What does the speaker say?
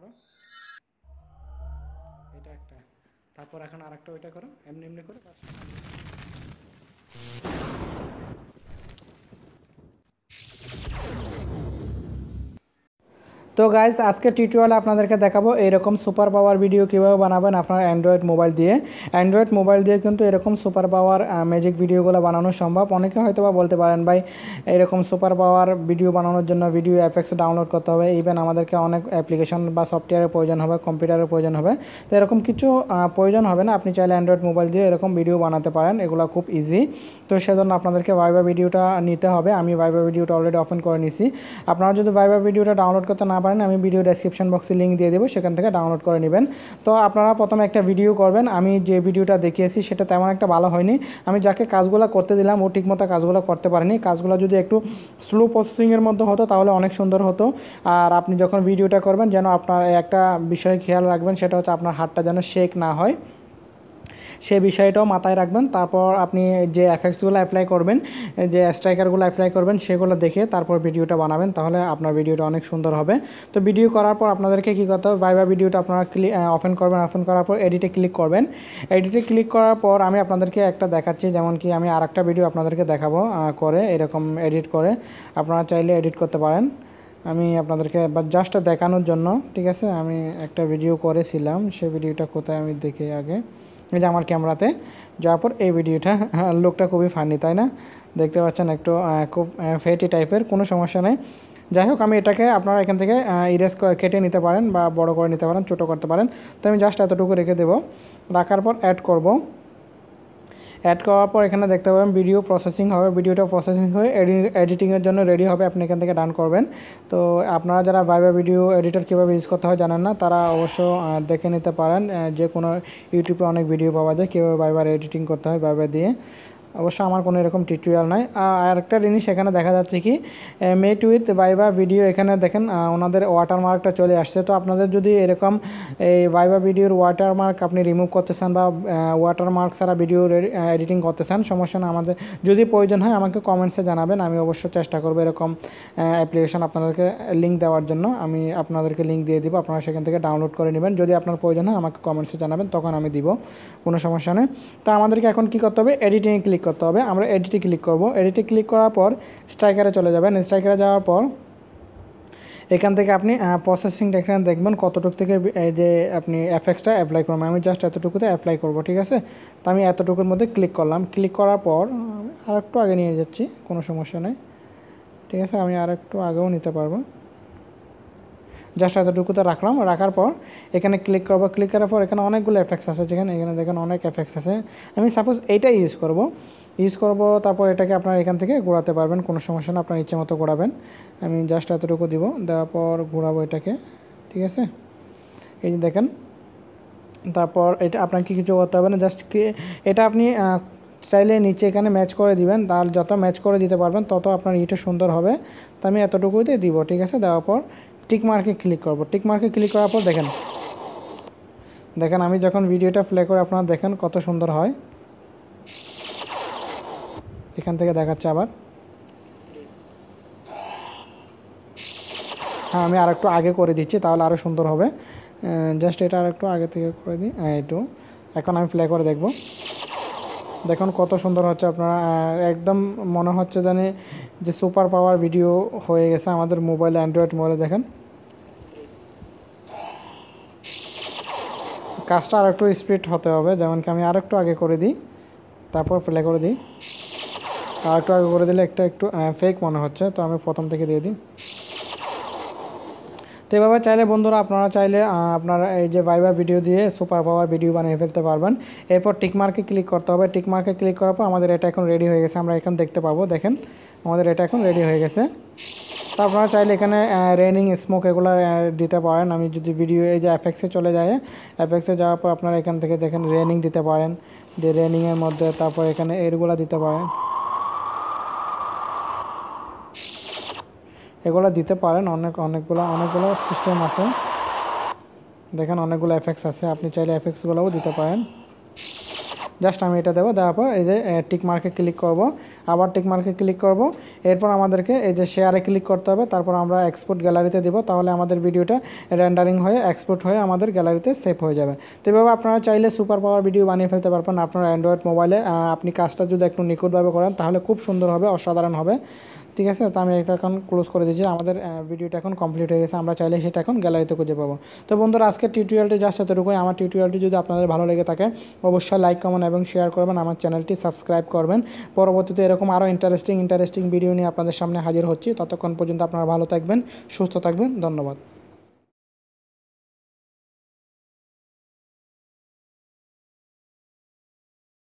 করো, এটা একটা, তারপর এখন আরেকটা ওইটা করো, এমনি এমনি করে বাস। তো গাইস আজকে টিউটোরিয়ালে আপনাদেরকে দেখাবো এরকম সুপার পাওয়ার ভিডিও কীভাবে বানাবেন আপনার অ্যান্ড্রয়েড মোবাইল দিয়ে। অ্যান্ড্রয়েড মোবাইল দিয়ে কিন্তু এরকম সুপার পাওয়ার ম্যাজিক ভিডিওগুলো বানানো সম্ভব। অনেকে হয়তো বা বলতে পারেন ভাই এরকম সুপার পাওয়ার ভিডিও বানানোর জন্য ভিডিও এফেক্টস ডাউনলোড করতে হবে, ইভেন আমাদেরকে অনেক অ্যাপ্লিকেশন বা সফটওয়্যারের প্রয়োজন হবে, কম্পিউটারের প্রয়োজন হবে। তো এরকম কিছু প্রয়োজন হবে না, আপনি চাইলে অ্যান্ড্রয়েড মোবাইল দিয়ে এরকম ভিডিও বানাতে পারেন, এগুলো খুব ইজি। তো সেজন্য আপনাদেরকে ভাইবা ভিডিওটা নিতে হবে। আমি ভাইবা ভিডিওটা অলরেডি ওপেন করে নিছি। আপনারা যদি ভাইবা ভিডিওটা ডাউনলোড করতে না পারেন, আমি ভিডিও ডেসক্রিপশন বক্সে লিঙ্ক দিয়ে দেবো, সেখান থেকে ডাউনলোড করে নেবেন। তো আপনারা প্রথমে একটা ভিডিও করবেন। আমি যে ভিডিওটা দেখিয়েছি সেটা তেমন একটা ভালো হয়নি। আমি যাকে কাজগুলো করতে দিলাম ও ঠিকমতো কাজগুলো করতে পারেনি। কাজগুলো যদি একটু স্লো প্রসেসিংয়ের মধ্যে হতো তাহলে অনেক সুন্দর হতো। আর আপনি যখন ভিডিওটা করবেন যেন আপনার একটা বিষয় খেয়াল রাখবেন, সেটা হচ্ছে আপনার হাতটা যেন শেক না হয়, সে বিষয়টাও মাথায় রাখবেন। তারপর আপনি যে এফেক্টসগুলো অ্যাপ্লাই করবেন, যে স্ট্রাইকারগুলো অ্যাপ্লাই করবেন, সেগুলো দেখে তারপর ভিডিওটা বানাবেন, তাহলে আপনার ভিডিওটা অনেক সুন্দর হবে। তো ভিডিও করার পর আপনাদেরকে কী করতে হবে, ভাইবা ভিডিওটা আপনারা ওপেন করবেন। ওপেন করার পর এডিটে ক্লিক করবেন। এডিটে ক্লিক করার পর আমি আপনাদেরকে একটা দেখাচ্ছি, যেমন কি আমি আরেকটা ভিডিও আপনাদেরকে দেখাবো করে এরকম এডিট করে। আপনারা চাইলে এডিট করতে পারেন। আমি আপনাদেরকে জাস্ট দেখানোর জন্য, ঠিক আছে, আমি একটা ভিডিও করেছিলাম, সেই ভিডিওটা কোথায় আমি দেখি আগে। এই যে আমার ক্যামেরাতে যাওয়ার পর এই ভিডিওটা, লোকটা খুবই ফানি, তাই না? দেখতে পাচ্ছেন একটু খুব ফেটি টাইপের, কোনো সমস্যা নেই। যাই হোক, আমি এটাকে আপনারা এখান থেকে ইরেজ কেটে নিতে পারেন বা বড় করে নিতে পারেন, ছোটো করতে পারেন। তো আমি জাস্ট এতটুকু রেখে দেবো। রাখার পর অ্যাড করব। অ্যাড করার পর এখানে দেখতে পাবেন ভিডিও প্রসেসিং হবে। ভিডিওটা প্রসেসিং হয়ে এডিটিংয়ের জন্য রেডি হবে, আপনি এখান থেকে ডান করবেন। তো আপনারা যারা ভাইবা ভিডিও এডিটর কীভাবে ইউজ করতে হয় জানেন না, তারা অবশ্য দেখে নিতে পারেন। যে কোনো ইউটিউবে অনেক ভিডিও পাওয়া যায় কীভাবে ভাইবার এডিটিং করতে হয় ভাইবা দিয়ে। অবশ্য আমার কোনো এরকম টিউটোরিয়াল নাই। আর একটা জিনিস এখানে দেখা যাচ্ছে কি, মেট উইথ ভাইবা ভিডিও, এখানে দেখেন ওনাদের ওয়াটারমার্কটা চলে আসছে। তো আপনাদের যদি এরকম এই ভাইবা ভিডিওর ওয়াটারমার্ক আপনি রিমুভ করতে চান বা ওয়াটারমার্ক ছাড়া ভিডিও এডিটিং করতে চান, সমস্যা না, আমাদের যদি প্রয়োজন হয় আমাকে কমেন্টসে জানাবেন। আমি অবশ্য চেষ্টা করবো এরকম অ্যাপ্লিকেশন আপনাদেরকে লিঙ্ক দেওয়ার জন্য। আমি আপনাদেরকে লিঙ্ক দিয়ে দিব, আপনারা সেখান থেকে ডাউনলোড করে নেবেন। যদি আপনার প্রয়োজন হয় আমাকে কমেন্টসে জানাবেন, তখন আমি দিব, কোনো সমস্যা নেই। তো আমাদেরকে এখন কী করতে হবে, এডিটিংয়ে ক্লিক করতে হবে। আমরা এডিটে ক্লিক করব। এডিটে ক্লিক করার পর স্ট্রাইকারে চলে যাবেন। স্ট্রাইকারে যাওয়ার পর এখান থেকে আপনি প্রসেসিংটা এখানে দেখবেন কতটুকু থেকে এই যে আপনি এফেক্টসটা অ্যাপ্লাই করবেন। আমি জাস্ট এতটুকুতে অ্যাপ্লাই করব, ঠিক আছে। তো আমি এতটুকুর মধ্যে ক্লিক করলাম। ক্লিক করার পর আর একটু আগে নিয়ে যাচ্ছি, কোনো সমস্যা নেই, ঠিক আছে। আমি আর একটু আগেও নিতে পারবো। জাস্ট এতটুকুতে রাখলাম। রাখার পর এখানে ক্লিক করবো। ক্লিক করার পর এখানে অনেকগুলো এফেক্টস আছে, যেখানে এখানে দেখেন অনেক এফেক্টস আছে। আমি সাপোজ এইটাই ইউজ করব। তারপর এটাকে আপনারা এখান থেকে ঘোরাতে পারবেন, কোনো সমস্যা না, আপনার ইচ্ছে মতো ঘোরাবেন। আমি জাস্ট এতটুকু দিব, দেওয়ার পর ঘোরাবো এটাকে, ঠিক আছে। এই যে দেখেন, তারপর এটা আপনাকে কিছু করতে হবে না, জাস্ট এটা আপনি চাইলে নিচে এখানে ম্যাচ করে দিবেন। তার যত ম্যাচ করে দিতে পারবেন তত আপনার ইটা সুন্দর হবে। তো আমি এতটুকুতে দিব, ঠিক আছে। দেওয়ার পর টিক মার্কে ক্লিক করব। টিক মার্কে ক্লিক করার পর দেখেন আমি যখন ভিডিওটা প্লে করে আপনারা দেখেন কত সুন্দর হয়। এখান থেকে দেখাচ্ছে আবার। হ্যাঁ, আমি আর একটু আগে করে দিচ্ছি, তাহলে আরও সুন্দর হবে। জাস্ট এটা আর একটু আগে থেকে করে দিই, একটু। এখন আমি প্লে করে দেখব, দেখুন কত সুন্দর হচ্ছে। আপনারা একদম মনে হচ্ছে জানি যে সুপার পাওয়ার ভিডিও হয়ে গেছে আমাদের মোবাইলে, অ্যান্ড্রয়েড মোবাইলে। দেখেন কাজটা আর একটু স্পিড হতে হবে, যেমন কি আমি আর একটু আগে করে দিই, তারপর প্লে করে দিই। আর একটু আগে করে দিলে একটু ফেক মনে হচ্ছে, তো আমি প্রথম থেকে দিয়ে দিই। তো এভাবে চাইলে বন্ধুরা, আপনারা চাইলে আপনারা এই যে ভাইবা ভিডিও দিয়ে সুপার পাওয়ার ভিডিও বানিয়ে ফেলতে পারবেন। এরপর টিকমার্কে ক্লিক করতে হবে। টিকমার্কে ক্লিক করার পর আমাদের এটা এখন রেডি হয়ে গেছে, আমরা এখন দেখতে পাবো। দেখেন আমাদের এটা এখন রেডি হয়ে গেছে। তো আপনারা চাইলে এখানে রেনিং স্মোক এগুলো দিতে পারেন। আমি যদি ভিডিও এই যে এফেক্টসে চলে যায়, এফেক্টসে যাওয়ার পর আপনারা এখান থেকে দেখেন রেনিং দিতে পারেন, যে রেনিংয়ের মধ্যে, তারপর এখানে এরগুলো দিতে পারেন, এগুলো দিতে পারেন। অনেকগুলো সিস্টেম আছে, দেখেন অনেকগুলো এফেক্টস আছে, আপনি চাইলে এফেক্টসগুলোও দিতে পারেন। জাস্ট আমি এটা দেবো, দেওয়ার পর এই যে টিক মার্কে ক্লিক করব। আবার টিক মার্কে ক্লিক করব। এরপর আমাদেরকে এই যে শেয়ারে ক্লিক করতে হবে, তারপর আমরা এক্সপোর্ট গ্যালারিতে দিব, তাহলে আমাদের ভিডিওটা রেন্ডারিং হয়ে এক্সপোর্ট হয়ে আমাদের গ্যালারিতে সেভ হয়ে যাবে। তো এভাবে আপনারা চাইলে সুপার পাওয়ার ভিডিও বানিয়ে ফেলতে পারবেন আপনার অ্যান্ড্রয়েড মোবাইলে। আপনি কাজটা যদি একটু নিখুঁতভাবে করেন তাহলে খুব সুন্দর হবে, অসাধারণ হবে। ঠিক আছে, তো আমি এটা এখন ক্লোজ করে দিচ্ছি। আমাদের ভিডিওটা এখন কমপ্লিট হয়ে গেছে, আমরা চাইলে সেটা এখন গ্যালারিতে খুঁজে পাবো। তো বন্ধুরা, আজকের টিউটোরিয়ালটি জাস্ট এতটুকুই। আমার টিউটোরিয়ালটি যদি আপনাদের ভালো লেগে থাকে অবশ্যই লাইক, কমেন্ট এবং শেয়ার করবেন, আমার চ্যানেলটি সাবস্ক্রাইব করবেন। পরবর্তীতে এরকম আরও ইন্টারেস্টিং ভিডিও নিয়ে আপনাদের সামনে হাজির হচ্ছি। ততক্ষণ পর্যন্ত আপনারা ভালো থাকবেন, সুস্থ থাকবেন। ধন্যবাদ।